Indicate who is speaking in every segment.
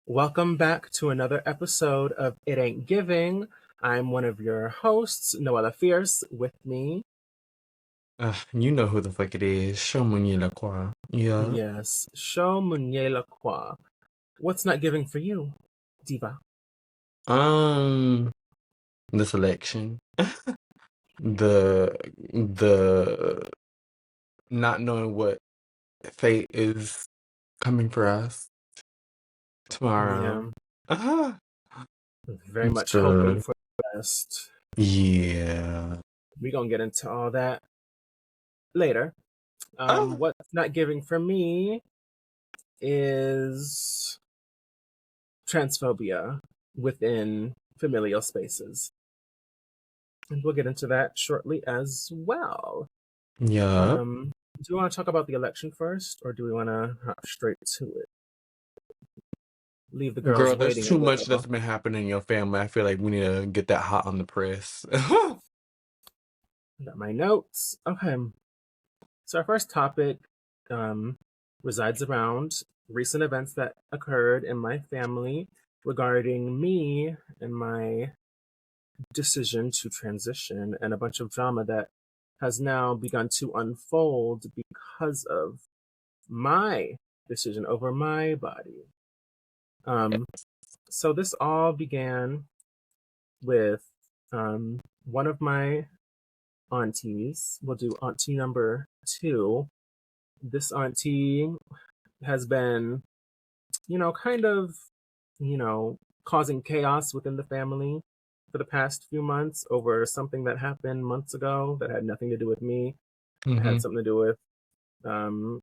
Speaker 1: Welcome back to another episode of It Ain't Giving. I'm one of your hosts, Noella Fierce. With me,
Speaker 2: You know who the fuck it is. Show me la quoi. Yeah.
Speaker 1: yes, Show Munye Lacroix. What's not giving for you, Diva?
Speaker 2: Um, the selection. The not knowing what fate is coming for us tomorrow.
Speaker 1: Yeah,
Speaker 2: Uh-huh.
Speaker 1: very much hoping
Speaker 2: The
Speaker 1: for the best.
Speaker 2: yeah.
Speaker 1: We're going to get into all that later.
Speaker 2: Oh,
Speaker 1: What's not giving for me is transphobia within familial spaces. And we'll get into that shortly as well.
Speaker 2: yeah.
Speaker 1: Do you want to talk about the election first, or do we want to hop straight to it? Leave the girls
Speaker 2: Girl, there's
Speaker 1: waiting a
Speaker 2: too much
Speaker 1: little.
Speaker 2: that's been happening in your family. I feel like we need to get that hot on the press.
Speaker 1: Got my notes. Okay. So our first topic um, resides around recent events that occurred in my family regarding me and my decision to transition, and a bunch of drama that has now begun to unfold because of my decision over my body. Um, so this all began with one of my aunties. We'll do auntie number two. This auntie has been, kind of, you know, causing chaos within the family for the past few months over something that happened months ago that had nothing to do with me. It had
Speaker 2: hmm
Speaker 1: something to do with um,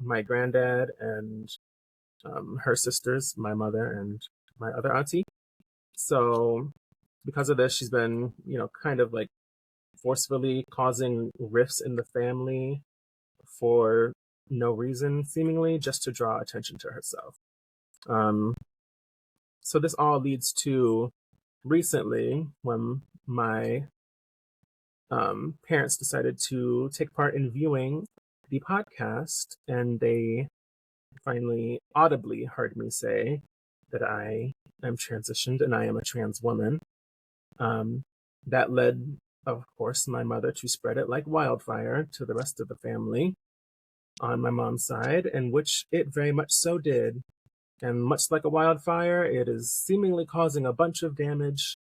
Speaker 1: my granddad and her sisters, my mother and my other auntie. So because of this, she's been, kind of like forcefully causing rifts in the family for no reason, seemingly, just to draw attention to herself. Um, so this all leads to recently when my parents decided to take part in viewing the podcast, and they finally audibly heard me say that I am transitioned and I am a trans woman. Um, that led, of course, my mother to spread it like wildfire to the rest of the family on my mom's side, and which it very much so did. And much like a wildfire, it is seemingly causing a bunch of damage,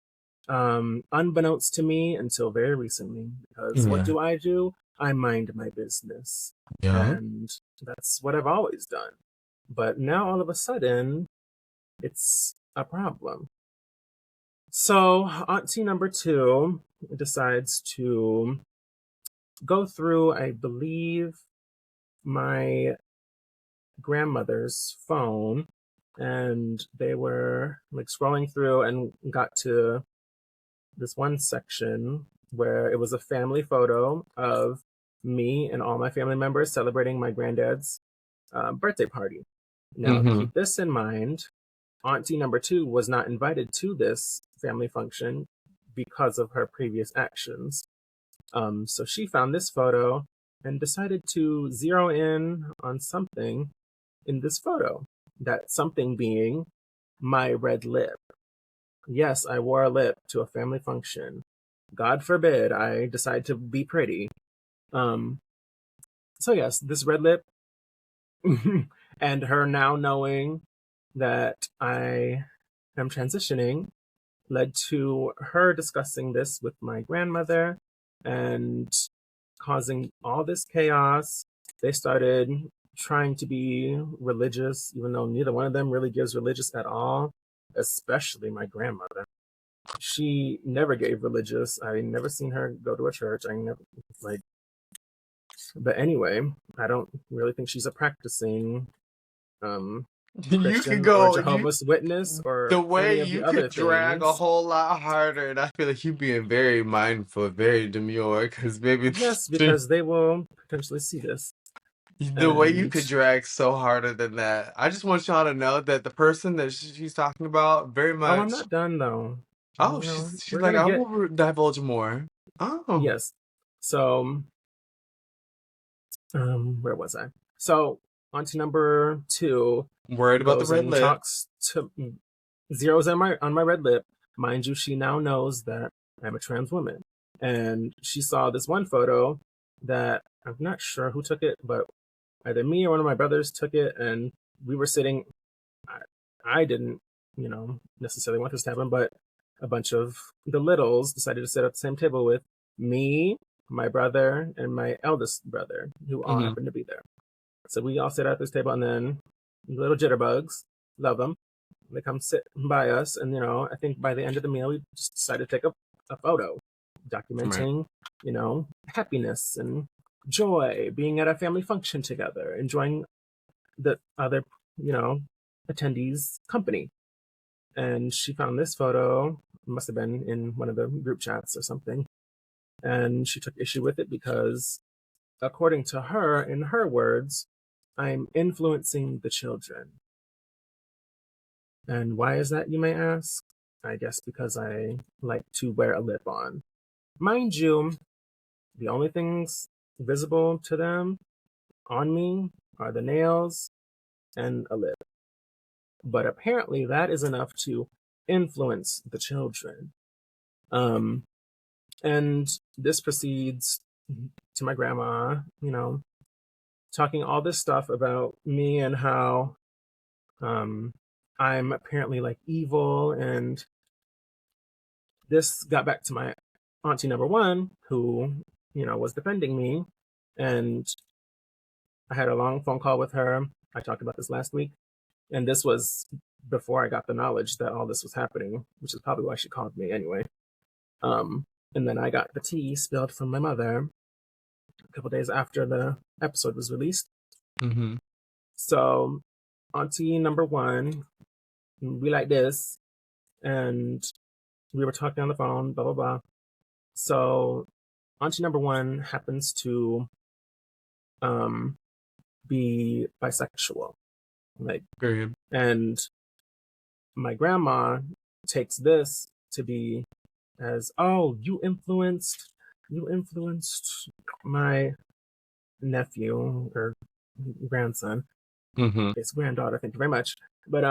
Speaker 1: unbeknownst to me until very recently. Because what
Speaker 2: Yeah.
Speaker 1: do? I mind my business.
Speaker 2: Yeah.
Speaker 1: And that's what I've always done. But now all of a sudden, it's a problem. So, auntie number two decides to go through, I believe, my grandmother's phone, and they were like scrolling through and got to this one section where it was a family photo of me and all my family members celebrating my granddad's birthday party. Now,
Speaker 2: hmm
Speaker 1: keep this in mind. Auntie number two was not invited to this family function because of her previous actions. So she found this photo and decided to zero in on something in this photo. That something being my red lip. Yes, I wore a lip to a family function. God forbid I decide to be pretty. Um, so yes, this red lip and her now knowing that I am transitioning led to her discussing this with my grandmother and causing all this chaos. They started trying to be religious, even though neither one of them really gives religious at all, especially my grandmother. She never gave religious. I never seen her go to a church. I never, like, but anyway, I don't really think she's a practicing um,
Speaker 2: You could
Speaker 1: Christian or
Speaker 2: go.
Speaker 1: Jehovah's Witness
Speaker 2: The
Speaker 1: or
Speaker 2: way
Speaker 1: any of the
Speaker 2: you
Speaker 1: other
Speaker 2: could drag a
Speaker 1: things.
Speaker 2: whole lot harder, and I feel like you being very mindful, very demure, because maybe
Speaker 1: Yes, because they will potentially see this.
Speaker 2: the way you
Speaker 1: And
Speaker 2: could drag so harder than that. I just want y'all to know that the person that she's talking about very
Speaker 1: oh, I'm
Speaker 2: much.
Speaker 1: not done though.
Speaker 2: Oh, she's
Speaker 1: We're
Speaker 2: like,
Speaker 1: gonna
Speaker 2: I
Speaker 1: get
Speaker 2: will divulge more. Oh,
Speaker 1: yes. So, where was I? So, on to number two.
Speaker 2: Worried about the
Speaker 1: goes
Speaker 2: red
Speaker 1: and
Speaker 2: lip.
Speaker 1: talks to zeroes on my red lip. Mind you, she now knows that I'm a trans woman. And she saw this one photo that I'm not sure who took it, but either me or one of my brothers took it, and we were sitting. I, I didn't, necessarily want this to happen, but a bunch of the littles decided to sit at the same table with me, my brother, and my eldest brother, who all
Speaker 2: Mm-hmm.
Speaker 1: happened to be there. So we all sit at this table, and then little jitterbugs, love them. They come sit by us, and I think by the end of the meal, we just decided to take a photo,
Speaker 2: Right.
Speaker 1: documenting, happiness and joy, being at a family function together, enjoying the other, you know, attendees' company. And she found this photo, must have been in one of the group chats or something, and she took issue with it because, according to her, in her words, I'm influencing the children. And why is that, you may ask? I guess because I like to wear a lip on. Mind you, the only things visible to them on me are the nails and a lip. But apparently that is enough to influence the children. Um, and this proceeds to my grandma, talking all this stuff about me and how I'm apparently like evil. And this got back to my auntie number one, who, was defending me. And I had a long phone call with her. I talked about this last week. And this was before I got the knowledge that all this was happening, which is probably why she called me anyway. And then I got the tea spilled from my mother a couple days after the episode was released.
Speaker 2: Mm-hmm.
Speaker 1: So, auntie number one, we like this. And we were talking on the phone, blah, blah, blah. So, auntie number one happens to um, be bisexual. Like,
Speaker 2: Period.
Speaker 1: and my grandma takes this to be as, oh, you influenced my nephew or grandson,
Speaker 2: Mm-hmm.
Speaker 1: his granddaughter, thank you very much. But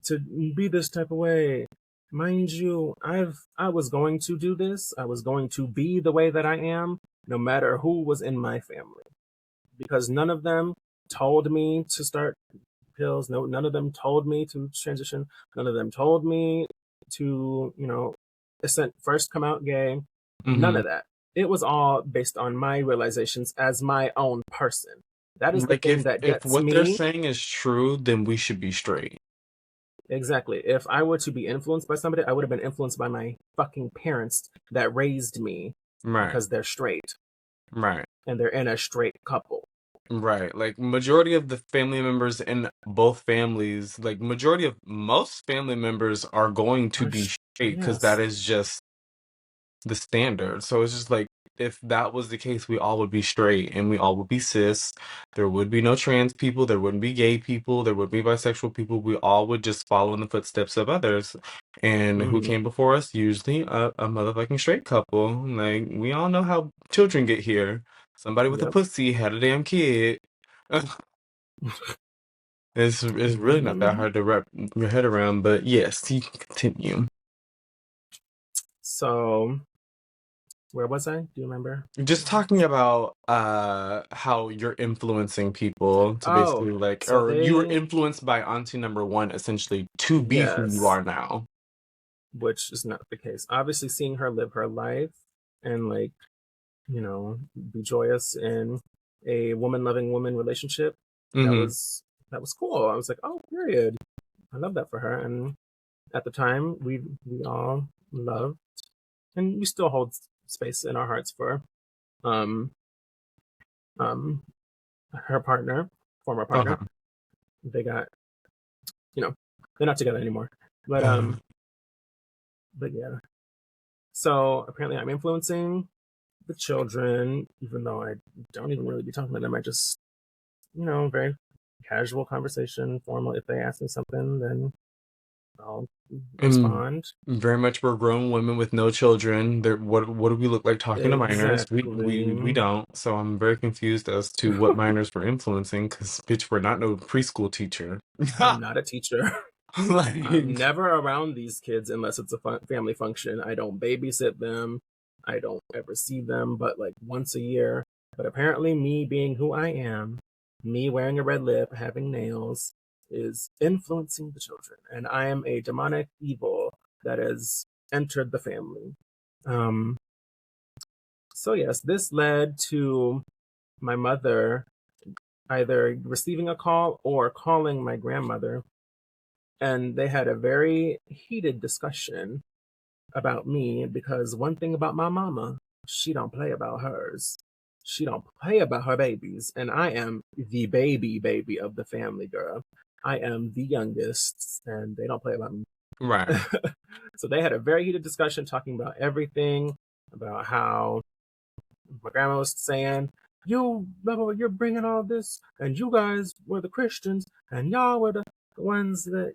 Speaker 1: to be this type of way, mind you, I was going to do this. I was going to be the way that I am, no matter who was in my family, because none of them told me to start pills. No, none of them told me to transition. None of them told me to, first come out gay. None
Speaker 2: Mm-hmm.
Speaker 1: of that. It was all based on my realizations as my own person. That is the
Speaker 2: Like
Speaker 1: thing that
Speaker 2: if
Speaker 1: gets
Speaker 2: what they're
Speaker 1: me.
Speaker 2: saying is true, then we should be straight.
Speaker 1: Exactly. If I were to be influenced by somebody, I would have been influenced by my fucking parents that raised me
Speaker 2: Right.
Speaker 1: because they're straight
Speaker 2: Right.
Speaker 1: and they're in a straight couple.
Speaker 2: Right. Like majority of the family members in both families, like majority of most family members are going to be straight because that
Speaker 1: Yes.
Speaker 2: is just the standard. So it's just like if that was the case, we all would be straight and we all would be cis. There would be no trans people, there wouldn't be gay people, there would be bisexual people. We all would just follow in the footsteps of others. And who
Speaker 1: Hmm.
Speaker 2: came before us? Usually a motherfucking straight couple. Like we all know how children get here. Somebody with a
Speaker 1: Yep.
Speaker 2: pussy had a damn kid. It's really not that
Speaker 1: Hmm.
Speaker 2: hard to wrap your head around, but yes, you can continue.
Speaker 1: So, where was I? Do you remember?
Speaker 2: Just talking about how you're influencing people to
Speaker 1: Oh,
Speaker 2: basically like
Speaker 1: so
Speaker 2: or you were
Speaker 1: they,
Speaker 2: influenced by auntie number one essentially to be who you
Speaker 1: yes,
Speaker 2: are now.
Speaker 1: which is not the case. Obviously, seeing her live her life and, like, be joyous in a woman loving woman relationship, that
Speaker 2: Mm-hmm.
Speaker 1: was that was cool. I was like, oh, period. I love that for her. And at the time, we all loved, and we still hold space in our hearts for um um her partner, former partner.
Speaker 2: Uh-huh.
Speaker 1: They got, you know, they're not together anymore. But
Speaker 2: Uh,
Speaker 1: yeah. So apparently, I'm influencing the children, even though I don't even really be talking to them. I just, very casual conversation, formal. If they ask me something, then I'll
Speaker 2: And
Speaker 1: respond.
Speaker 2: very much we're grown women with no children. What do we look like talking to minors? We
Speaker 1: Exactly.
Speaker 2: don't. So I'm very confused as to what minors we're influencing because bitch, we're not no preschool teacher.
Speaker 1: I'm not a teacher. I'm
Speaker 2: Like,
Speaker 1: never around these kids unless it's a family function. I don't babysit them. I don't ever see them but like once a year. But apparently, me being who I am, me wearing a red lip, having nails, is influencing the children. And I am a demonic evil that has entered the family. Um, so, yes, this led to my mother either receiving a call or calling my grandmother, and they had a very heated discussion about me because one thing about my mama, she don't play about hers. She don't play about her babies, and I am the baby of the family, girl. I am the youngest, and they don't play about me.
Speaker 2: right.
Speaker 1: So they had a very heated discussion talking about everything, about how my grandma was saying, "You, you're bringing all this, and you guys were the Christians, and y'all were the ones that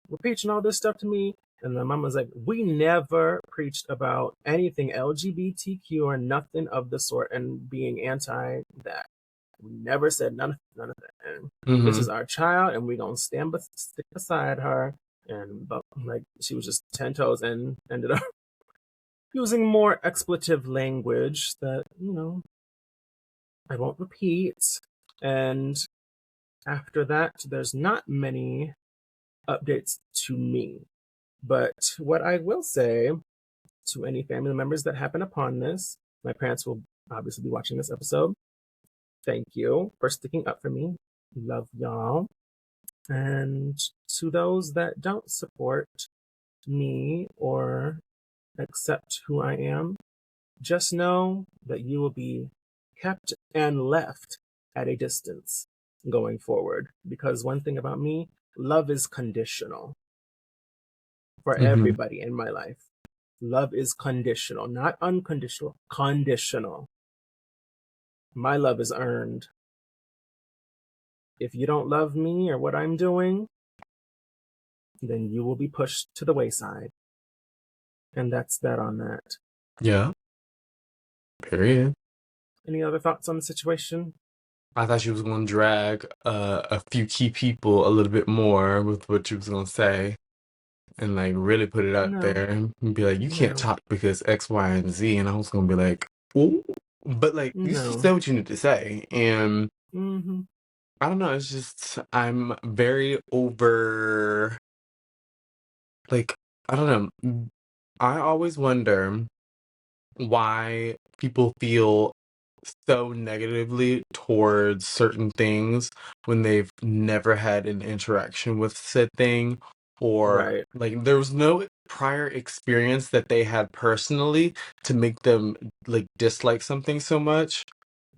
Speaker 1: were preaching all this stuff to me." And the mom was like, "We never preached about anything LGBTQ or nothing of the sort, and being anti that. We never said none of that. And this
Speaker 2: Mm-hmm.
Speaker 1: is our child, and we're gonna stick beside her." And but like she was just 10 toes and ended up using more expletive language that, I won't repeat. And after that, there's not many updates to me. But what I will say to any family members that happen upon this, my parents will obviously be watching this episode. Thank you for sticking up for me. Love y'all. And to those that don't support me or accept who I am, just know that you will be kept and left at a distance going forward. Because one thing about me, love is conditional for
Speaker 2: Mm-hmm.
Speaker 1: everybody in my life. Love is conditional, not unconditional, conditional. My love is earned. If you don't love me or what I'm doing, then you will be pushed to the wayside. And that's that on that.
Speaker 2: Yeah. Period.
Speaker 1: Any other thoughts on the situation?
Speaker 2: I thought she was going to drag a few key people a little bit more with what she was going to say and like really put it out
Speaker 1: No,
Speaker 2: there and be like, you can't
Speaker 1: no,
Speaker 2: talk because X, Y, and Z. And I was going to be like, ooh. But like, you just
Speaker 1: no.
Speaker 2: say what you need to say. And
Speaker 1: Mm-hmm.
Speaker 2: I don't know. It's just, I'm very over, like, I don't know. I always wonder why people feel so negatively towards certain things when they've never had an interaction with said thing, or
Speaker 1: Right.
Speaker 2: like there was no prior experience that they had personally to make them like dislike something so much.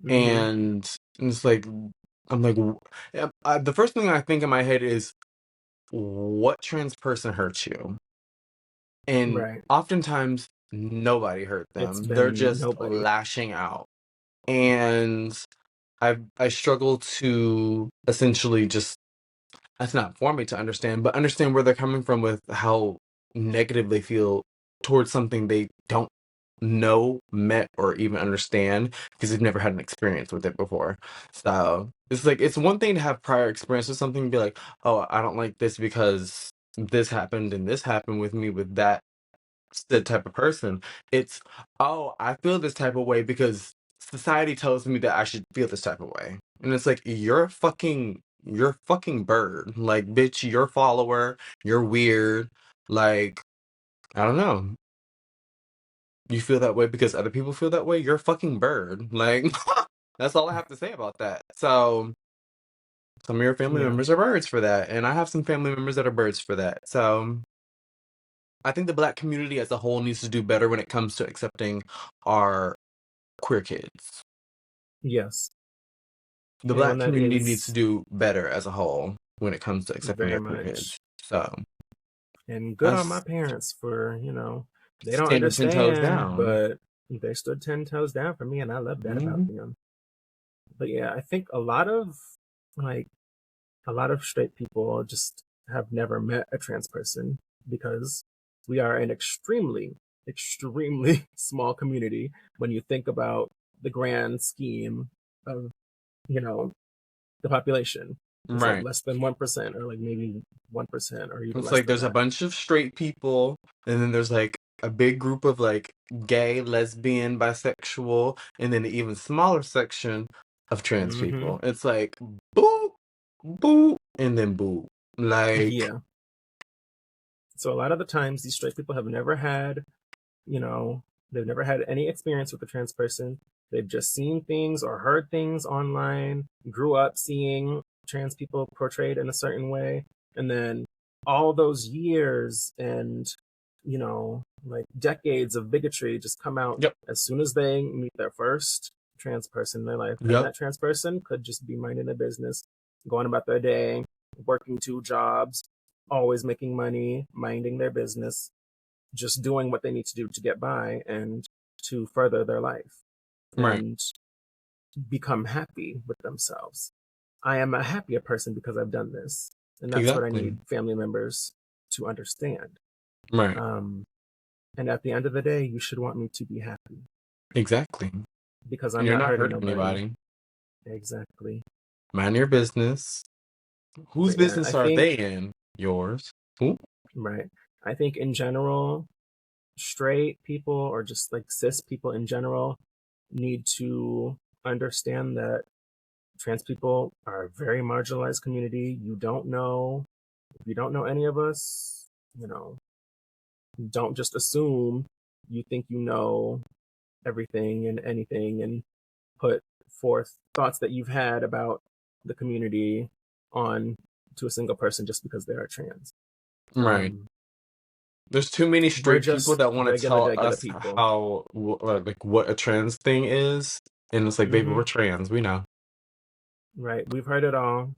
Speaker 1: Mm-hmm.
Speaker 2: And it's like I'm like the first thing I think in my head is what trans person hurt you? And
Speaker 1: Right.
Speaker 2: oftentimes nobody hurt
Speaker 1: It's
Speaker 2: them. They're
Speaker 1: been
Speaker 2: just
Speaker 1: nobody.
Speaker 2: lashing out. And I struggle to essentially just that's not for me to understand, but understand where they're coming from with how negative they feel towards something they don't know, met, or even understand because they've never had an experience with it before. So it's like it's one thing to have prior experience with something and be like, oh, I don't like this because this happened and this happened with me with that the type of person. It's, oh, I feel this type of way because society tells me that I should feel this type of way. And it's like, you're a fucking bird. Like, bitch, you're a follower, you're weird. Like, I don't know. You feel that way because other people feel that way. You're a fucking bird. Like, that's all I have to say about that. So, some of your family
Speaker 1: Yeah.
Speaker 2: members are birds for that. And I have some family members that are birds for that. So, I think the Black community as a whole needs to do better when it comes to accepting our queer kids.
Speaker 1: Yes.
Speaker 2: The Black
Speaker 1: And that
Speaker 2: community needs to
Speaker 1: is
Speaker 2: do better as a whole when it comes to accepting
Speaker 1: very
Speaker 2: their queer kids.
Speaker 1: much.
Speaker 2: So
Speaker 1: And good on my
Speaker 2: us
Speaker 1: parents for, they don't
Speaker 2: standing 10 toes
Speaker 1: understand,
Speaker 2: down.
Speaker 1: but they stood 10 toes down for me, and I love that about
Speaker 2: Hmm.
Speaker 1: them. But yeah, I think like, a lot of straight people just have never met a trans person because we are an extremely small community when you think about the grand scheme of, you know, the population. It's like
Speaker 2: Right.
Speaker 1: less than 1%, or like maybe 1%, or even
Speaker 2: It's
Speaker 1: less
Speaker 2: like
Speaker 1: than
Speaker 2: there's a
Speaker 1: that.
Speaker 2: bunch of straight people, and then there's like a big group of like gay, lesbian, bisexual, and then an even smaller section of trans
Speaker 1: Hmm.
Speaker 2: people. It's like boo, boo, and then boo. Like,
Speaker 1: Yeah. So a lot of the times, these straight people have never had, you know, they've never had any experience with a trans person. They've just seen things or heard things online, grew up seeing trans people portrayed in a certain way. And then all those years and, like decades of bigotry just come out
Speaker 2: yep,
Speaker 1: as soon as they meet their first trans person in their life. And
Speaker 2: yep,
Speaker 1: that trans person could just be minding their business, going about their day, working two jobs, always making money, minding their business, just doing what they need to do to get by and to further their life
Speaker 2: right,
Speaker 1: and become happy with themselves. I am a happier person because I've done this. And that's what I
Speaker 2: exactly,
Speaker 1: need family members to understand.
Speaker 2: right,
Speaker 1: Um, and at the end of the day, you should want me to be happy
Speaker 2: exactly.
Speaker 1: because
Speaker 2: And
Speaker 1: I'm
Speaker 2: you're
Speaker 1: not
Speaker 2: not
Speaker 1: hurting
Speaker 2: hurting
Speaker 1: nobody.
Speaker 2: anybody.
Speaker 1: Exactly.
Speaker 2: Mind your business. Whose
Speaker 1: But yeah, I
Speaker 2: business are
Speaker 1: think,
Speaker 2: they in? Yours. Who?
Speaker 1: right. I think in general, straight people or just like cis people in general need to understand that trans people are a very marginalized community. If you don't know any of us, you know, don't just assume you think you know everything and anything and put forth thoughts that you've had about the community on to a single person just because they are trans.
Speaker 2: Right.
Speaker 1: Um,
Speaker 2: There's too many
Speaker 1: we're
Speaker 2: straight people
Speaker 1: just
Speaker 2: that want to tell
Speaker 1: regular
Speaker 2: us
Speaker 1: people.
Speaker 2: how, like, what a trans thing is. And it's like, baby,
Speaker 1: Hmm.
Speaker 2: we're trans. We know.
Speaker 1: Right. We've heard it all.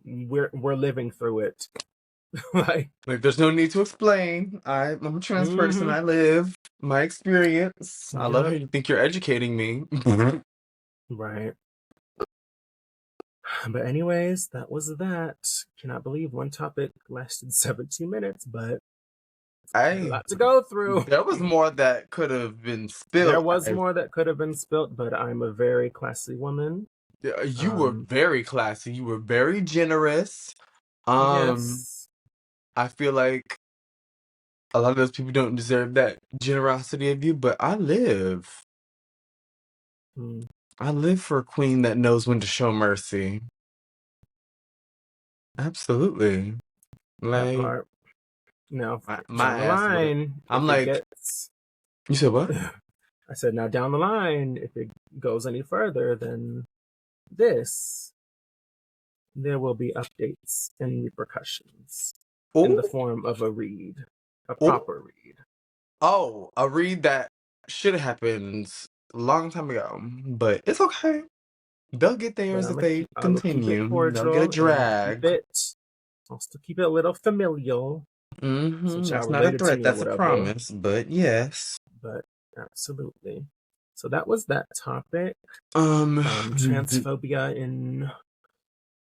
Speaker 1: We're living through it. Like,
Speaker 2: Like, there's no need to explain. I'm a trans person.
Speaker 1: hmm.
Speaker 2: I live my experience. I love how
Speaker 1: Yep.
Speaker 2: you think you're educating me.
Speaker 1: Right. But anyways, that was that. Cannot believe one topic lasted 17 minutes, but we had a
Speaker 2: I,
Speaker 1: lot to go through.
Speaker 2: there was more that could have been
Speaker 1: There
Speaker 2: spilled.
Speaker 1: was more that could have been spilt, but I'm a very classy woman.
Speaker 2: You were
Speaker 1: Um,
Speaker 2: very classy. You were very generous. Um,
Speaker 1: yes.
Speaker 2: I feel like a lot of those people don't deserve that generosity of you, but
Speaker 1: Mm,
Speaker 2: I live for a queen that knows when to show mercy. Absolutely.
Speaker 1: that
Speaker 2: Like,
Speaker 1: part. Now,
Speaker 2: my
Speaker 1: down the
Speaker 2: ass would have.
Speaker 1: line,
Speaker 2: I'm
Speaker 1: if it
Speaker 2: like,
Speaker 1: gets,
Speaker 2: you said what?
Speaker 1: I said, now down the line, if it goes any further than this, there will be updates and repercussions in the
Speaker 2: Oh,
Speaker 1: form of a
Speaker 2: oh,
Speaker 1: proper read.
Speaker 2: oh, a read that should have happened a long time ago, but it's okay. They'll get
Speaker 1: But
Speaker 2: theirs if they
Speaker 1: I will keep it
Speaker 2: continue. They'll get a
Speaker 1: cordial and keep
Speaker 2: drag.
Speaker 1: it. I'll still keep it a little familial since y'all
Speaker 2: That's not a
Speaker 1: related to
Speaker 2: threat,
Speaker 1: me or
Speaker 2: that's a
Speaker 1: whatever.
Speaker 2: promise, but yes.
Speaker 1: But absolutely. So that was that topic.
Speaker 2: Um,
Speaker 1: Transphobia in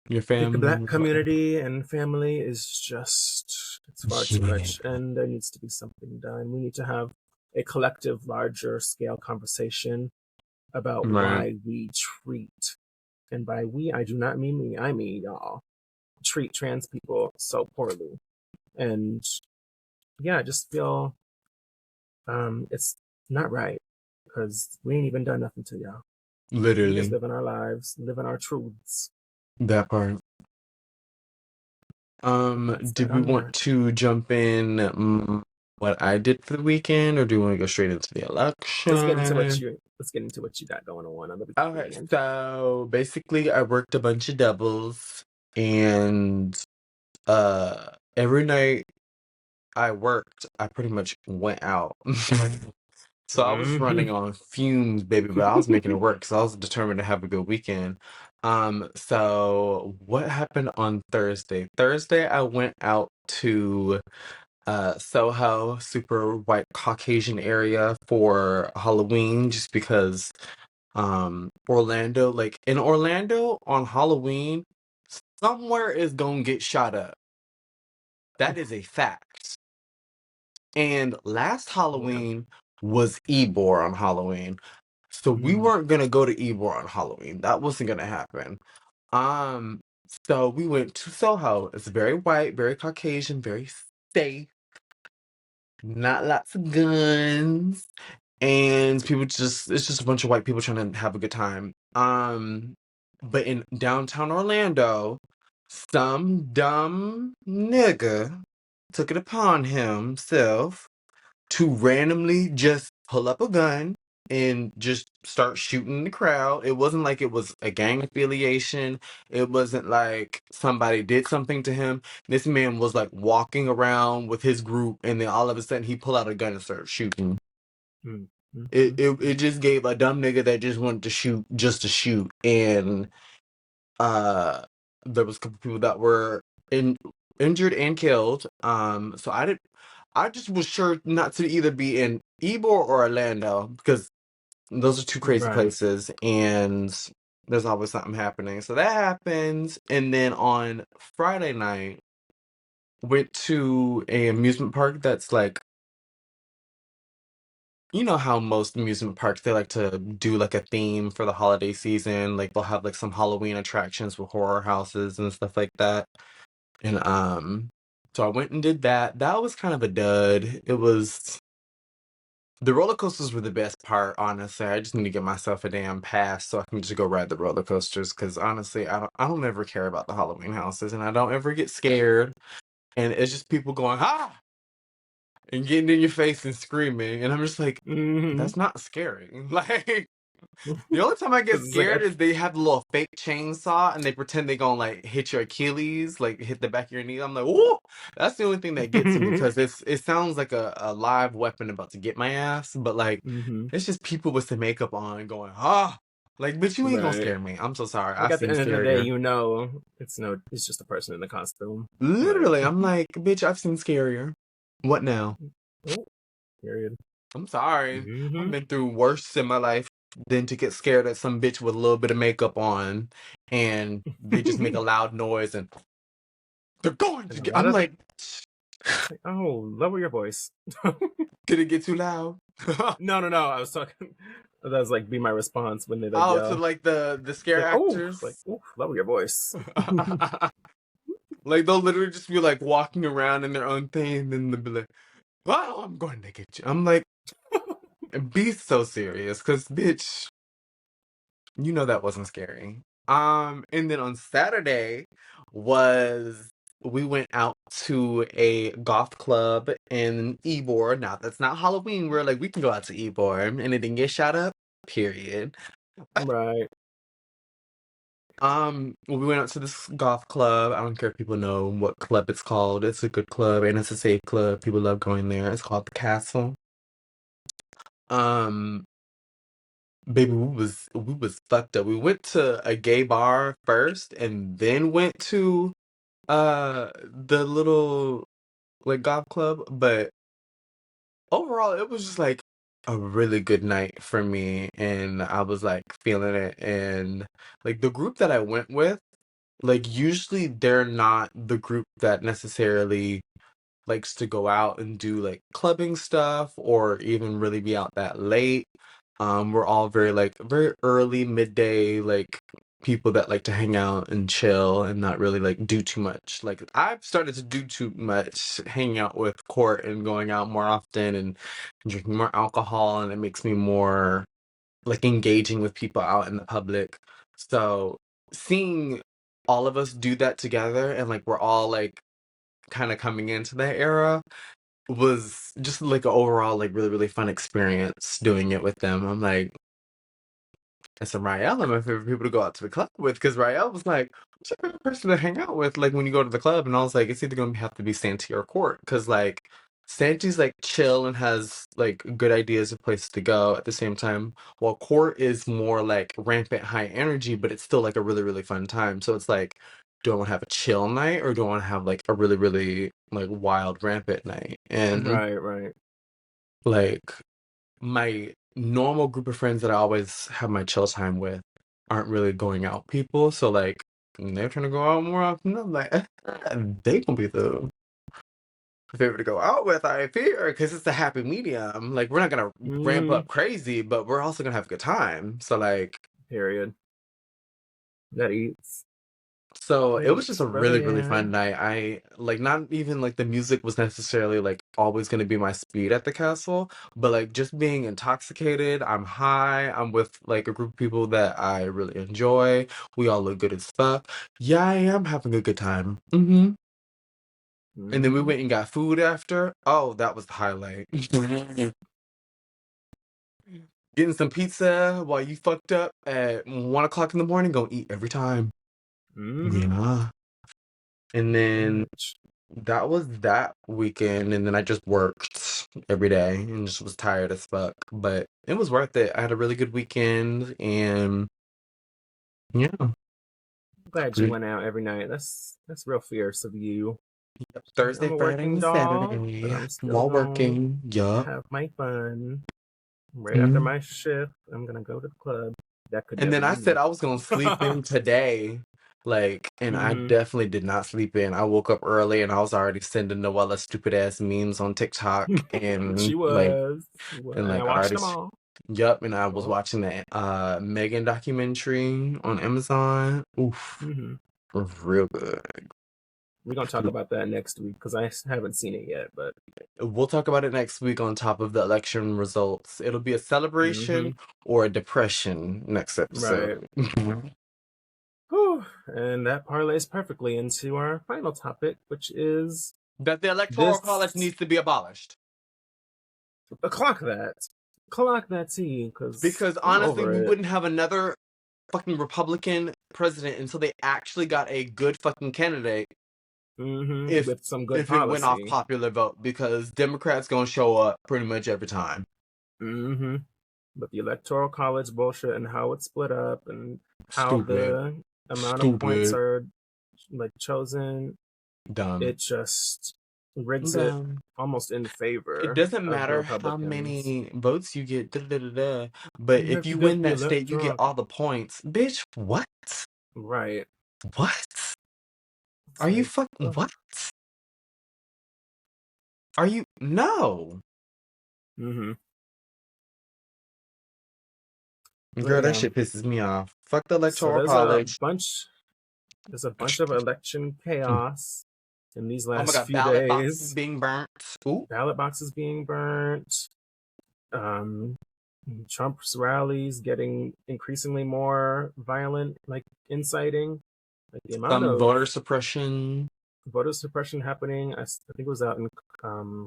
Speaker 2: your
Speaker 1: the
Speaker 2: family
Speaker 1: black
Speaker 2: was like,
Speaker 1: community and family is just, it's far too
Speaker 2: yeah,
Speaker 1: much, and there needs to be something done. We need to have a collective, larger scale conversation about
Speaker 2: right,
Speaker 1: why we treat, and by we, I do not mean me, I mean y'all, treat trans people so poorly. And yeah, I just feel it's not right because we ain't even done nothing to y'all. We just
Speaker 2: literally,
Speaker 1: living our lives, living our truths.
Speaker 2: that part.
Speaker 1: But that's
Speaker 2: Did
Speaker 1: that
Speaker 2: we
Speaker 1: on
Speaker 2: want
Speaker 1: that.
Speaker 2: to jump in what I did for the weekend, or do you want to go straight into the election?
Speaker 1: Let's get into what you got going on the
Speaker 2: Okay,
Speaker 1: weekend.
Speaker 2: so basically, I worked a bunch of doubles, and every night I worked, I pretty much went out. So I was
Speaker 1: Hmm.
Speaker 2: running on fumes, baby, but I was making it work because I was determined to have a good weekend. So what happened on Thursday? Thursday, I went out to Soho, super white Caucasian area for Halloween, just because Orlando, like in Orlando on Halloween, somewhere is gonna get shot up. That is a fact. And last
Speaker 1: Yeah.
Speaker 2: Halloween was Ebor on Halloween. So we
Speaker 1: Mm,
Speaker 2: weren't gonna go to Ebor on Halloween. That wasn't gonna happen. Um, so we went to Soho. It's very white, very Caucasian, very safe, not lots of guns. And people just it's just a bunch of white people trying to have a good time. But in downtown Orlando, some dumb nigga took it upon himself to randomly just pull up a gun and just start shooting the crowd. It wasn't like it was a gang affiliation. It wasn't like somebody did something to him. This man was like walking around with his group, and then all of a sudden he pulled out a gun and started shooting.
Speaker 1: mm,
Speaker 2: It,
Speaker 1: mhm.
Speaker 2: it it just gave a dumb nigga that just wanted to shoot just to shoot. And uh there was a couple people that were injured and killed. So I just was sure not to either be in Ybor or Orlando because those are two crazy
Speaker 1: Right.
Speaker 2: places, and there's always something happening. So that happens, and then on Friday night went to a amusement park that's like, you know how most amusement parks, they like to do like a theme for the holiday season. Like they'll have like some Halloween attractions with horror houses and stuff like that. And so I went and did that. That was kind of a dud. It was The roller coasters were the best part, honestly. I just need to get myself a damn pass so I can just go ride the roller coasters. Because honestly, I don't ever care about the Halloween houses, and I don't ever get scared. And it's just people going ah and getting in your face and screaming, and I'm just like,
Speaker 1: Mhm.
Speaker 2: that's not scary. Like, the only time I get
Speaker 1: 'Cause it's like
Speaker 2: scared is they have the little fake chainsaw and they pretend they gonna like hit your Achilles, like hit the back of your knee. I'm like, ooh, that's the only thing that gets me because it sounds like a live weapon about to get my ass, but like
Speaker 1: Mhm.
Speaker 2: it's just people with the makeup on going, ah, like, bitch, you ain't gonna
Speaker 1: Right.
Speaker 2: scare me. I'm so sorry.
Speaker 1: Like
Speaker 2: I've
Speaker 1: at the
Speaker 2: seen
Speaker 1: end of the day,
Speaker 2: scarier.
Speaker 1: you know, it's just a person in the costume. Like,
Speaker 2: Literally, I'm like, bitch, I've seen scarier. What now?
Speaker 1: oh, period.
Speaker 2: I'm sorry. I've
Speaker 1: Hmm.
Speaker 2: been through worse in my life than to get scared at some bitch with a little bit of makeup on and they just make a loud noise and they're going
Speaker 1: And
Speaker 2: to
Speaker 1: a
Speaker 2: get.
Speaker 1: lot
Speaker 2: I'm
Speaker 1: of
Speaker 2: like,
Speaker 1: it's like, oh, lower your voice.
Speaker 2: did it get too loud?
Speaker 1: No, no, no. I was talking. That was like be my response when they like
Speaker 2: Oh, to
Speaker 1: yell.
Speaker 2: like the
Speaker 1: It's
Speaker 2: scare
Speaker 1: like, oh, like,
Speaker 2: actors.
Speaker 1: oh, lower your voice.
Speaker 2: Like they'll literally just be like walking around in their own thing and then they'll be like, well, I'm going to get you. I'm like, be so serious, because bitch, you know that wasn't scary. And then on Saturday was we went out to a goth club in Ybor. Now that's not Halloween. We're like, we can go out to Ybor and it didn't get shot up. Period.
Speaker 1: Right.
Speaker 2: We went out to this goth club. I don't care if people know what club it's called. It's a good club and it's a safe club. People love going there. It's called the Castle. Um, Baby, we was fucked up. We went to a gay bar first and then went to the little like golf club, but overall it was just like a really good night for me and I was like feeling it. And like the group that I went with, like usually they're not the group that necessarily likes to go out and do like clubbing stuff or even really be out that late. We're all very like very early midday like people that like to hang out and chill and not really like do too much. Like I've started to do too much hanging out with Court and going out more often and drinking more alcohol, and it makes me more like engaging with people out in the public. So seeing all of us do that together and like we're all like kind of coming into that era was just like an overall like really really fun experience doing it with them. I'm like, and so Rael are my favorite people to go out to the club with because Rael was like, what's your favorite person to hang out with like when you go to the club? And I was like, it's either gonna have to be Santi or Court because like Santi's like chill and has like good ideas of places to go at the same time, while Court is more like rampant high energy, but it's still like a really really fun time. So it's like, do I want to have a chill night or do I want to have like a really really like wild rampant night? And
Speaker 1: Right. Right.
Speaker 2: like my normal group of friends that I always have my chill time with aren't really going out people. So like they're trying to go out more often. I'm like, they gonna be the favorite to go out with, I fear, because it's a happy medium. Like, we're not gonna ramp
Speaker 1: Mm,
Speaker 2: up crazy, but we're also gonna have a good time. So, like,
Speaker 1: period. That eats.
Speaker 2: so
Speaker 1: That
Speaker 2: it was just
Speaker 1: eats.
Speaker 2: a
Speaker 1: But
Speaker 2: really, really
Speaker 1: yeah.
Speaker 2: fun night. I like not even like the music was necessarily like always gonna be my speed at the castle, but like just being intoxicated, I'm high, I'm with like a group of people that I really enjoy. We all look good as fuck. Yeah, I am having a good time. And then we
Speaker 1: Mm-hmm.
Speaker 2: went and got food after. Oh, that was the highlight. Getting some pizza while you fucked up at 1 o'clock in the morning, gonna eat every time.
Speaker 1: Mm-hmm.
Speaker 2: Yeah. And then
Speaker 1: Bitch.
Speaker 2: that was that weekend, and then I just worked every day and just was tired as fuck. But it was worth it. I had a really good weekend, and yeah,
Speaker 1: Glad you
Speaker 2: pretty
Speaker 1: went out every night. That's real fierce of you.
Speaker 2: Thursday,
Speaker 1: I'm a
Speaker 2: Friday,
Speaker 1: working
Speaker 2: and
Speaker 1: dog, but
Speaker 2: Saturday
Speaker 1: I'm still
Speaker 2: while
Speaker 1: going
Speaker 2: working.
Speaker 1: to
Speaker 2: Yup.
Speaker 1: have my fun. Right after
Speaker 2: Mm.
Speaker 1: my shift, I'm gonna go to the club. That could
Speaker 2: And
Speaker 1: never
Speaker 2: then I
Speaker 1: be
Speaker 2: said
Speaker 1: me.
Speaker 2: I was gonna sleep in today. Like, and I
Speaker 1: Mm-hmm.
Speaker 2: definitely did not sleep in. I woke up early and I was already sending Noella stupid ass memes on TikTok
Speaker 1: She was. She was.
Speaker 2: and
Speaker 1: And I
Speaker 2: like
Speaker 1: watched
Speaker 2: already
Speaker 1: them all.
Speaker 2: yup, and I was
Speaker 1: Oh.
Speaker 2: watching the Megan documentary on Amazon. Oof,
Speaker 1: Mm-hmm.
Speaker 2: it was real good.
Speaker 1: We're gonna talk about that next week because I haven't seen it yet. But
Speaker 2: We'll talk about it next week on top of the election results. It'll be a
Speaker 1: mm-hmm.
Speaker 2: celebration or a depression next
Speaker 1: Right.
Speaker 2: episode.
Speaker 1: Whew. And that parlays perfectly into our final topic, which is
Speaker 2: That the electoral college
Speaker 1: this.
Speaker 2: needs to be abolished.
Speaker 1: Clock that. Clock that tea, because
Speaker 2: Because
Speaker 1: I'm
Speaker 2: honestly,
Speaker 1: over
Speaker 2: we
Speaker 1: it.
Speaker 2: wouldn't have another fucking Republican president until they actually got a good fucking candidate
Speaker 1: Mm-hmm.
Speaker 2: if
Speaker 1: With some good
Speaker 2: if it went off
Speaker 1: policy.
Speaker 2: popular vote because Democrats gonna show up pretty much every time.
Speaker 1: Mm-hmm. But the electoral college bullshit and how it's split up and how
Speaker 2: Stupid.
Speaker 1: the amount of points
Speaker 2: Stupid.
Speaker 1: are like chosen,
Speaker 2: Dumb.
Speaker 1: it just rigs it
Speaker 2: Dumb.
Speaker 1: almost in
Speaker 2: It
Speaker 1: favor
Speaker 2: doesn't
Speaker 1: of the
Speaker 2: matter how
Speaker 1: Republicans.
Speaker 2: many votes you get, da, da, da, da, but
Speaker 1: You
Speaker 2: if
Speaker 1: have to
Speaker 2: you
Speaker 1: get
Speaker 2: win
Speaker 1: the
Speaker 2: that state, you get
Speaker 1: electoral.
Speaker 2: all the points. Bitch, what?
Speaker 1: Right.
Speaker 2: What?
Speaker 1: It's
Speaker 2: Are you
Speaker 1: like,
Speaker 2: fucking
Speaker 1: ugh.
Speaker 2: what? Are you no?
Speaker 1: Mm-hmm. But
Speaker 2: Girl, that
Speaker 1: yeah.
Speaker 2: shit pisses me off. Fuck the
Speaker 1: So
Speaker 2: electoral college.
Speaker 1: there's a bunch of election chaos in these
Speaker 2: Oh my
Speaker 1: last
Speaker 2: god,
Speaker 1: few
Speaker 2: ballot boxes
Speaker 1: days.
Speaker 2: being burnt. Ooh,
Speaker 1: Ballot boxes being burnt. Um, Trump's rallies getting increasingly more violent, like inciting. Like the amount
Speaker 2: some
Speaker 1: of
Speaker 2: voter suppression.
Speaker 1: voter suppression happening. I think it was out in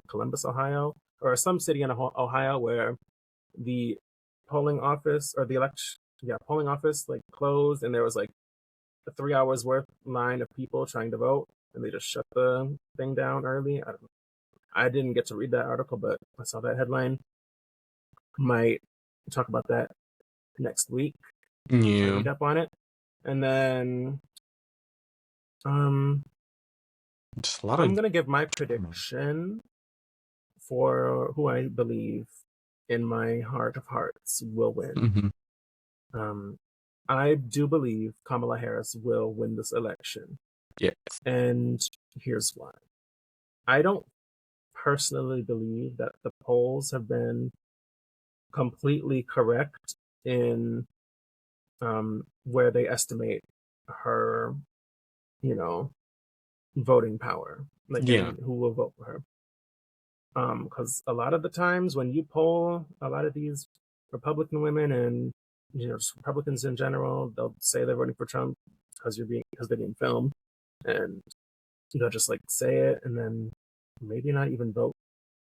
Speaker 1: Columbus, Ohio, or some city in Ohio where the polling office or the election, yeah, polling office like closed, and there was like a 3 hours worth line of people trying to vote, and they just shut the thing down early. I didn't get to read that article, but I saw that headline. Might talk about that next week. Try to
Speaker 2: Yeah.
Speaker 1: read up on it, and then um,
Speaker 2: Just a lot
Speaker 1: I'm
Speaker 2: of
Speaker 1: gonna give my
Speaker 2: drama.
Speaker 1: prediction for who I believe in my heart of hearts will win.
Speaker 2: Hmm.
Speaker 1: Um, I do believe Kamala Harris will win this election,
Speaker 2: Yes.
Speaker 1: and here's why. I don't personally believe that the polls have been completely correct in where they estimate her, you know, voting power, like
Speaker 2: Yeah.
Speaker 1: in who will vote for her. Because a lot of the times when you poll a lot of these Republican women and just Republicans in general, they'll say they're voting for Trump because they're being filmed, and they'll just like say it and then maybe not even vote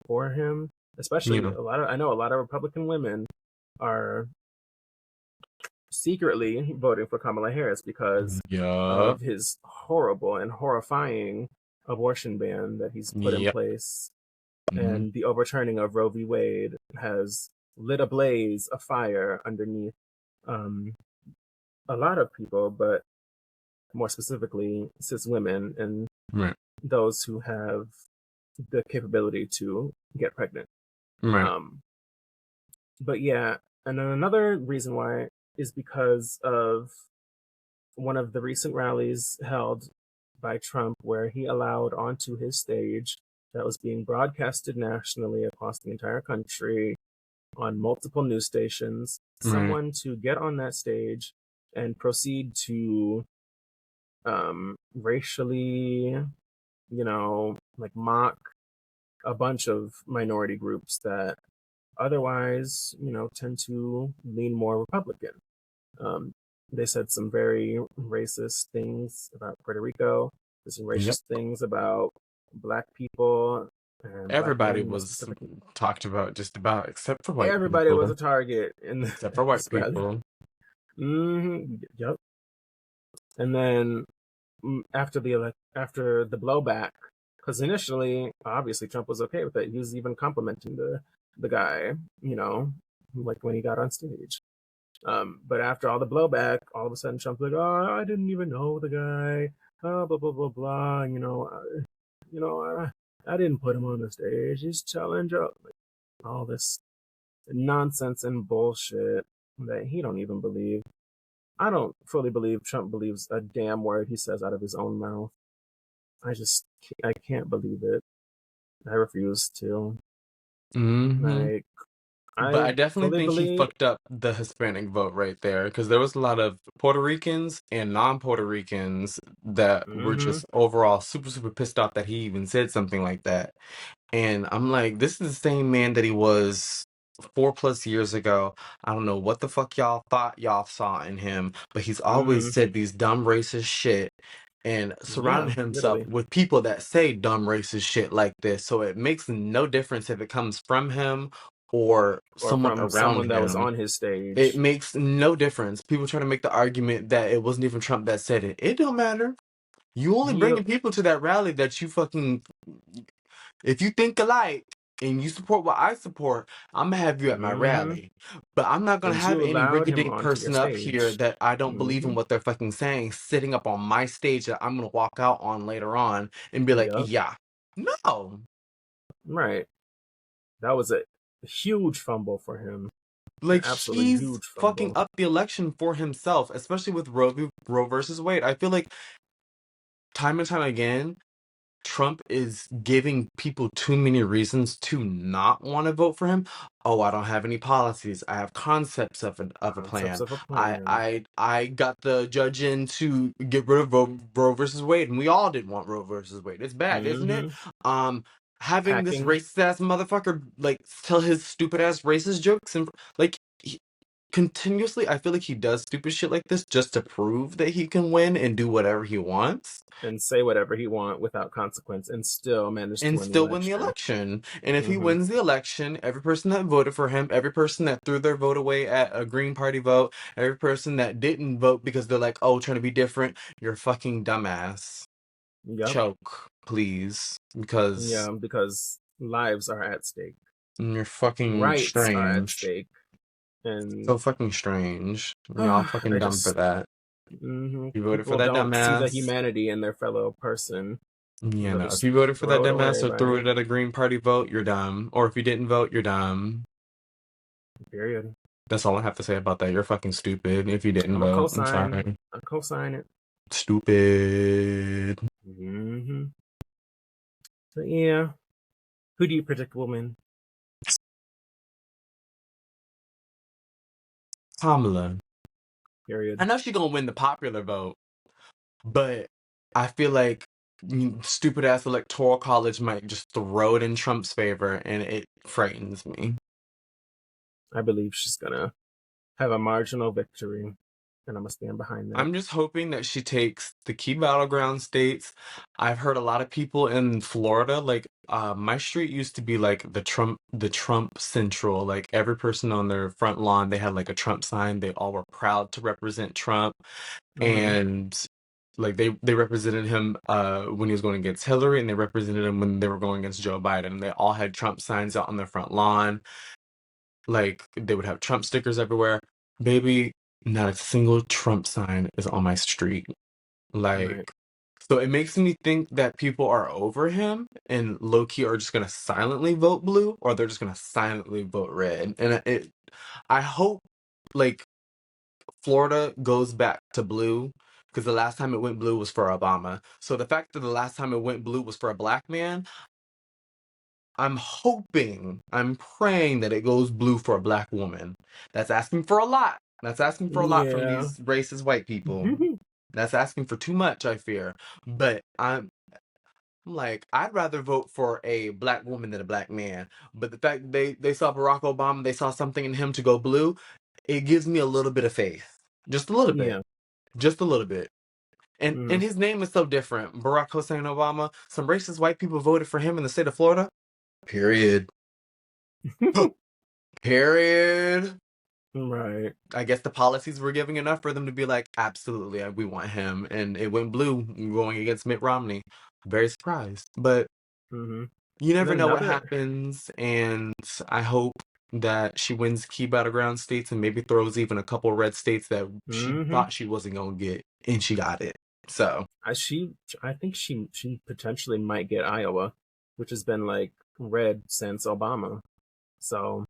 Speaker 1: for him. Especially
Speaker 2: Yeah.
Speaker 1: I know a lot of Republican women are secretly voting for Kamala Harris because
Speaker 2: Yup.
Speaker 1: of his horrible and horrifying abortion ban that he's put in
Speaker 2: Yep.
Speaker 1: place,
Speaker 2: Hmm.
Speaker 1: and the overturning of Roe v. Wade has lit a blaze, a fire underneath um, a lot of people, but more specifically cis women and
Speaker 2: Right.
Speaker 1: those who have the capability to get pregnant.
Speaker 2: Right.
Speaker 1: Um, but yeah, and then another reason why is because of one of the recent rallies held by Trump, where he allowed onto his stage that was being broadcasted nationally across the entire country on multiple news stations,
Speaker 2: Right.
Speaker 1: someone to get on that stage and proceed to racially, like mock a bunch of minority groups that otherwise, tend to lean more Republican. Um, they said some very racist things about Puerto Rico. There's some
Speaker 2: Yep.
Speaker 1: racist things about Black people and Black
Speaker 2: Everybody
Speaker 1: men more
Speaker 2: was
Speaker 1: specifically.
Speaker 2: talked about just about, except for white
Speaker 1: Everybody was
Speaker 2: people.
Speaker 1: a target in
Speaker 2: Except for white
Speaker 1: this rally.
Speaker 2: people.
Speaker 1: Yep. And then after the blowback, because initially, obviously, Trump was okay with it. He was even complimenting the guy, like when he got on stage. But after all the blowback, all of a sudden Trump's like, "Oh, I didn't even know the guy." Blah blah blah blah. I didn't put him on the stage. He's telling jokes. Like, all this nonsense and bullshit that he don't even believe. I don't fully believe Trump believes a damn word he says out of his own mouth. I can't believe it. I refuse to.
Speaker 2: Hmm.
Speaker 1: Like,
Speaker 2: But
Speaker 1: I
Speaker 2: I definitely
Speaker 1: fully
Speaker 2: think he
Speaker 1: believe.
Speaker 2: fucked up the Hispanic vote right there, because there was a lot of Puerto Ricans and non-Puerto Ricans that were
Speaker 1: Mm-hmm.
Speaker 2: just overall super, super pissed off that he even said something like that. And I'm like, this is the same man that he was 4+ years ago. I don't know what the fuck y'all thought y'all saw in him, but he's always
Speaker 1: Mm-hmm.
Speaker 2: said these dumb racist shit and
Speaker 1: Yeah,
Speaker 2: surrounded himself
Speaker 1: literally.
Speaker 2: with people that say dumb racist shit like this. So it makes no difference if it comes from him or
Speaker 1: Or
Speaker 2: someone
Speaker 1: from
Speaker 2: around
Speaker 1: someone that was
Speaker 2: him.
Speaker 1: on his
Speaker 2: It
Speaker 1: stage.
Speaker 2: makes no difference. People try to make the argument that it wasn't even Trump that said it. It don't matter. You only
Speaker 1: He
Speaker 2: bringing people to that rally that you fucking, if you think alike and you support what I support, I'm gonna have you at my
Speaker 1: mm-hmm.
Speaker 2: rally. But I'm not gonna
Speaker 1: And
Speaker 2: have
Speaker 1: you
Speaker 2: any
Speaker 1: allowed him
Speaker 2: rinky-dink
Speaker 1: onto your
Speaker 2: person up here
Speaker 1: stage.
Speaker 2: that I don't believe in
Speaker 1: Mm-hmm.
Speaker 2: what they're fucking saying sitting up on my stage that I'm gonna walk out on later on and be like,
Speaker 1: Yep.
Speaker 2: yeah. No.
Speaker 1: Right. That was a huge fumble for him. An
Speaker 2: Like,
Speaker 1: absolutely
Speaker 2: he's
Speaker 1: huge
Speaker 2: fucking
Speaker 1: fumble.
Speaker 2: up the election for himself, especially with Roe versus Wade. I feel like time and time again, Trump is giving people too many reasons to not want to vote for him. Oh, I don't have any policies. I have concepts of a
Speaker 1: Concepts
Speaker 2: plan.
Speaker 1: of a
Speaker 2: I
Speaker 1: plan.
Speaker 2: I I got the judge in to get rid of Roe versus Wade, and we all didn't want Roe versus Wade. It's bad, isn't it?
Speaker 1: Mm-hmm.
Speaker 2: Um, Having this
Speaker 1: Hacking
Speaker 2: racist ass motherfucker like tell his stupid ass racist jokes and like continuously, I feel like he does stupid shit like this just to prove that he can win and do whatever he wants
Speaker 1: and say whatever he want without consequence and still manage to
Speaker 2: and
Speaker 1: win the
Speaker 2: still win the
Speaker 1: election.
Speaker 2: election. And if he
Speaker 1: Mm-hmm.
Speaker 2: wins the election, every person that voted for him, every person that threw their vote away at a Green Party vote, every person that didn't vote because they're like, oh, trying to be different, you're a fucking dumbass.
Speaker 1: Yep.
Speaker 2: Choke, please, because
Speaker 1: Yeah, because lives are at stake.
Speaker 2: you're fucking
Speaker 1: Rights are at
Speaker 2: strange.
Speaker 1: stake. And
Speaker 2: So fucking strange. Y'all fucking
Speaker 1: I
Speaker 2: dumb for
Speaker 1: just
Speaker 2: that. You voted for
Speaker 1: people
Speaker 2: that
Speaker 1: don't see the
Speaker 2: dumbass.
Speaker 1: humanity in their fellow person.
Speaker 2: You
Speaker 1: They'll
Speaker 2: know, if
Speaker 1: just
Speaker 2: you voted for that
Speaker 1: throw it
Speaker 2: dumbass
Speaker 1: away
Speaker 2: or threw
Speaker 1: by
Speaker 2: it at a Green Party vote, you're dumb. Or if you didn't vote, you're dumb.
Speaker 1: period.
Speaker 2: That's all I have to say about that. You're fucking stupid if you didn't
Speaker 1: I'm a
Speaker 2: vote. I'm
Speaker 1: cosign.
Speaker 2: sorry.
Speaker 1: I cosign it.
Speaker 2: Stupid.
Speaker 1: Mm-hmm. So yeah, who do you predict will win?
Speaker 2: Kamala. I
Speaker 1: Period.
Speaker 2: know she's gonna win the popular vote, but I feel like stupid ass electoral college might just throw it in Trump's favor, and it frightens me.
Speaker 1: I believe she's gonna have a marginal victory, and I'm gonna stand behind that.
Speaker 2: I'm just hoping that she takes the key battleground states. I've heard a lot of people in Florida, like my street used to be like the Trump Central. Like every person on their front lawn, they had like a Trump sign. They all were proud to represent Trump.
Speaker 1: Mm-hmm.
Speaker 2: And like they represented him when he was going against Hillary, and they represented him when they were going against Joe Biden. They all had Trump signs out on their front lawn. Like they would have Trump stickers everywhere. Baby, not a single Trump sign is on my street. Like,
Speaker 1: Right.
Speaker 2: so it makes me think that people are over him and low key are just gonna silently vote blue, or they're just gonna silently vote red. And I hope like Florida goes back to blue, because the last time it went blue was for Obama. So the fact that the last time it went blue was for a black man, I'm hoping, I'm praying that it goes blue for a black woman. That's asking for a lot. That's asking for a lot from
Speaker 1: Yeah.
Speaker 2: these racist white people. That's asking for too much, I fear. But I'm like, I'd rather vote for a black woman than a black man. But the fact they saw Barack Obama, they saw something in him to go blue, it gives me a little bit of faith. Just a little bit.
Speaker 1: Yeah.
Speaker 2: Just a little bit. And
Speaker 1: Mm.
Speaker 2: his name is so different. Barack Hussein Obama. Some racist white people voted for him in the state of Florida. Period. Period.
Speaker 1: Right.
Speaker 2: I guess the policies were giving enough for them to be like, absolutely, we want him. And it went blue going against Mitt Romney. Very surprised. But
Speaker 1: Hmm.
Speaker 2: you
Speaker 1: And
Speaker 2: never
Speaker 1: then
Speaker 2: know what
Speaker 1: another.
Speaker 2: happens. And I hope that she wins key battleground states and maybe throws even a couple red states that she
Speaker 1: Hmm.
Speaker 2: thought she wasn't going to get. And she got it. So.
Speaker 1: I think she potentially might get Iowa, which has been like red since Obama. So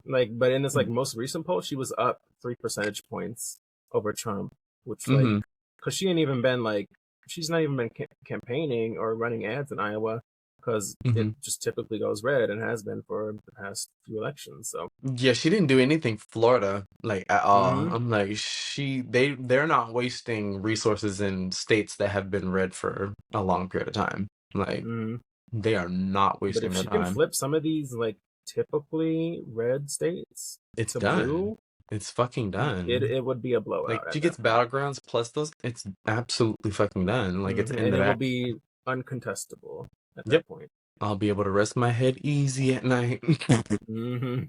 Speaker 1: like, but in this like most recent poll, she was up 3 percentage points over Trump, which like,
Speaker 2: Mm-hmm.
Speaker 1: because she ain't even been like, she's not even been campaigning or running ads in Iowa, because it
Speaker 2: Mm-hmm.
Speaker 1: just typically goes red and has been for the past few elections. So,
Speaker 2: Yeah, she didn't do anything for Florida, like at all.
Speaker 1: hmm.
Speaker 2: I'm like, they're not wasting resources in states that have been red for a long period of time. Like,
Speaker 1: Hmm.
Speaker 2: they are not
Speaker 1: But
Speaker 2: wasting
Speaker 1: if
Speaker 2: their
Speaker 1: she can
Speaker 2: time.
Speaker 1: flip some of these like typically red states
Speaker 2: It's
Speaker 1: to
Speaker 2: done.
Speaker 1: blue,
Speaker 2: It's fucking done.
Speaker 1: it would be a
Speaker 2: Like,
Speaker 1: blowout
Speaker 2: she
Speaker 1: at
Speaker 2: gets
Speaker 1: that point.
Speaker 2: battlegrounds plus those, it's absolutely fucking done. Like, it's in
Speaker 1: And
Speaker 2: the
Speaker 1: it will
Speaker 2: back.
Speaker 1: be uncontestable at
Speaker 2: Yep.
Speaker 1: that point.
Speaker 2: I'll be able to rest my head easy at night.
Speaker 1: Hmm.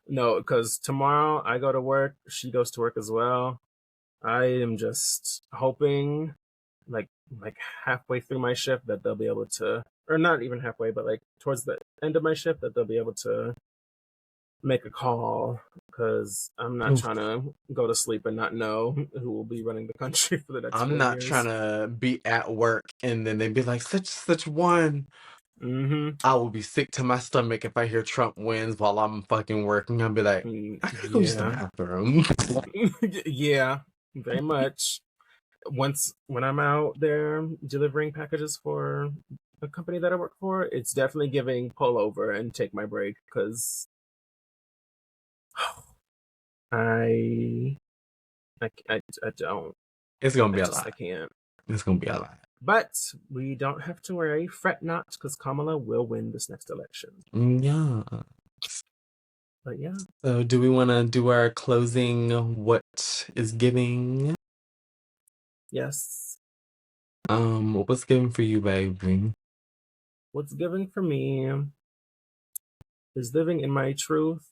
Speaker 1: No, because tomorrow I go to work, she goes to work as well. I am just hoping, like like halfway through my shift, that they'll be able to, or not even halfway, but like towards the end of my shift, that they'll be able to make a call, because I'm not
Speaker 2: Oof.
Speaker 1: trying to go to sleep and not know who will be running the country for the next
Speaker 2: I'm
Speaker 1: 4
Speaker 2: not trying
Speaker 1: years.
Speaker 2: to be at work and then they'd be like, such one.
Speaker 1: Mm-hmm.
Speaker 2: I will be sick to my stomach if I hear Trump wins while I'm fucking working. I'll be like, I gotta go use the
Speaker 1: Yeah.
Speaker 2: bathroom.
Speaker 1: Yeah, very much. Once when I'm out there delivering packages for a company that I work for, it's definitely giving pull over and take my break, because I, I don't.
Speaker 2: It's gonna
Speaker 1: I
Speaker 2: be a
Speaker 1: just I
Speaker 2: lot.
Speaker 1: can't.
Speaker 2: It's gonna be a lot.
Speaker 1: But we don't have to worry. Fret not, because Kamala will win this next election.
Speaker 2: Yeah.
Speaker 1: But yeah,
Speaker 2: So do we wanna do our closing what is giving?
Speaker 1: yes.
Speaker 2: What was giving for you, baby?
Speaker 1: What's giving for me is living in my truth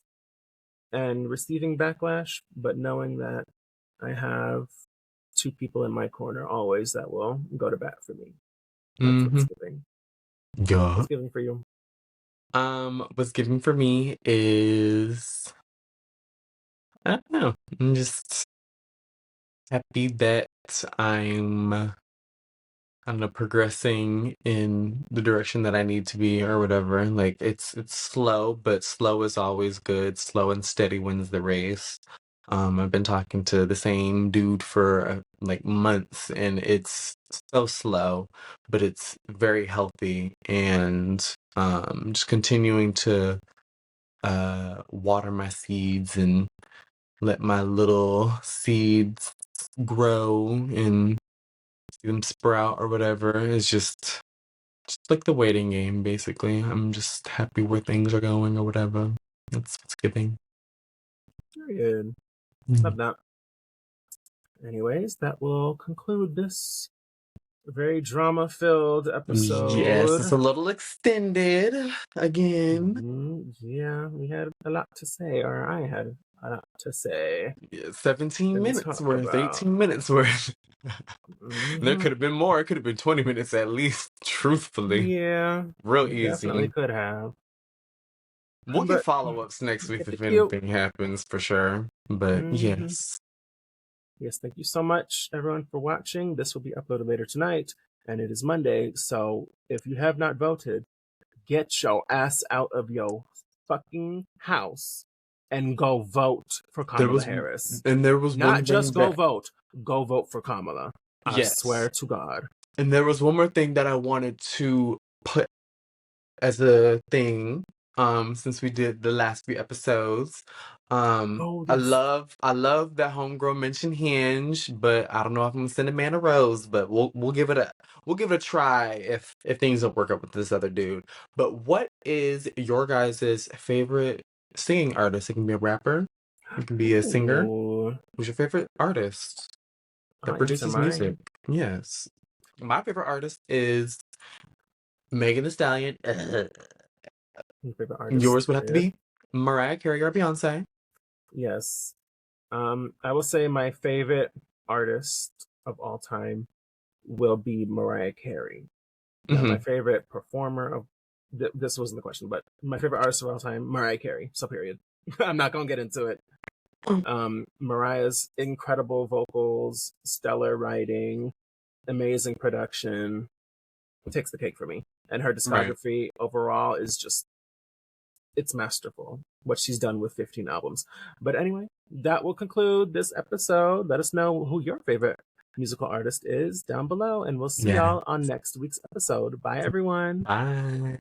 Speaker 1: and receiving backlash, but knowing that I have two people in my corner always that will go to bat for me. That's
Speaker 2: Mm-hmm.
Speaker 1: what's giving.
Speaker 2: Yeah.
Speaker 1: What's giving for you?
Speaker 2: What's giving for me is I don't know. I'm just happy that I'm I don't know, progressing in the direction that I need to be or whatever. Like it's slow, but slow is always good. Slow and steady wins the race. I've been talking to the same dude for like months, and it's so slow, but it's very healthy. And just continuing to water my seeds and let my little seeds grow and see them sprout or whatever. It's just like the waiting game, basically. I'm just happy where things are going or whatever. That's what's giving.
Speaker 1: Period.
Speaker 2: Mm.
Speaker 1: Love that. Anyways, that will conclude this very drama-filled
Speaker 2: Yes, it's
Speaker 1: episode.
Speaker 2: a little extended again.
Speaker 1: Yeah, we had a lot to say, or I had a lot to say
Speaker 2: Yeah, 17
Speaker 1: and
Speaker 2: minutes
Speaker 1: talk
Speaker 2: worth,
Speaker 1: about.
Speaker 2: 18 minutes worth. There
Speaker 1: Hmm.
Speaker 2: could have been more. It could have been 20 minutes at least, truthfully.
Speaker 1: Yeah,
Speaker 2: Real
Speaker 1: we definitely
Speaker 2: easy.
Speaker 1: could have,
Speaker 2: We'll get
Speaker 1: but
Speaker 2: follow-ups next week
Speaker 1: get the
Speaker 2: if
Speaker 1: cute.
Speaker 2: anything happens for sure. But
Speaker 1: Hmm.
Speaker 2: yes.
Speaker 1: Yes, thank you so much, everyone, for watching. This will be uploaded later tonight, and it is Monday. So if you have not voted, get your ass out of your fucking house and go vote for
Speaker 2: There
Speaker 1: Kamala
Speaker 2: was
Speaker 1: Harris.
Speaker 2: and there was
Speaker 1: Not
Speaker 2: one
Speaker 1: just
Speaker 2: thing that
Speaker 1: go vote for Kamala. I
Speaker 2: yes.
Speaker 1: swear to God.
Speaker 2: And there was one more thing that I wanted to put as a thing, since we did the last few episodes.
Speaker 1: Oh
Speaker 2: I
Speaker 1: yes.
Speaker 2: love that homegirl mentioned Hinge, but I don't know if I'm gonna send a man a rose, but we'll give it a try if things don't work out with this other dude. But what is your guys' favorite singing artist? It can be a rapper, it can be a singer.
Speaker 1: Ooh,
Speaker 2: Who's your favorite artist that
Speaker 1: I'll answer
Speaker 2: produces music?
Speaker 1: mine.
Speaker 2: Yes. My favorite artist is Megan Thee Stallion.
Speaker 1: My favorite artist,
Speaker 2: Yours would have to
Speaker 1: period.
Speaker 2: be Mariah Carey or Beyonce.
Speaker 1: Yes. I will say my favorite artist of all time will be Mariah Carey. Now, my
Speaker 2: Hmm.
Speaker 1: favorite performer of this wasn't the question, but my favorite artist of all time, Mariah Carey. So, period. I'm not gonna get into it. Mariah's incredible vocals, stellar writing, amazing production takes the cake for me. And her
Speaker 2: Right.
Speaker 1: discography overall is just, it's masterful what she's done with 15 albums. But anyway, that will conclude this episode. Let us know who your favorite musical artist is down below, and we'll see
Speaker 2: Yeah.
Speaker 1: y'all on next week's episode. Bye, everyone.
Speaker 2: Bye.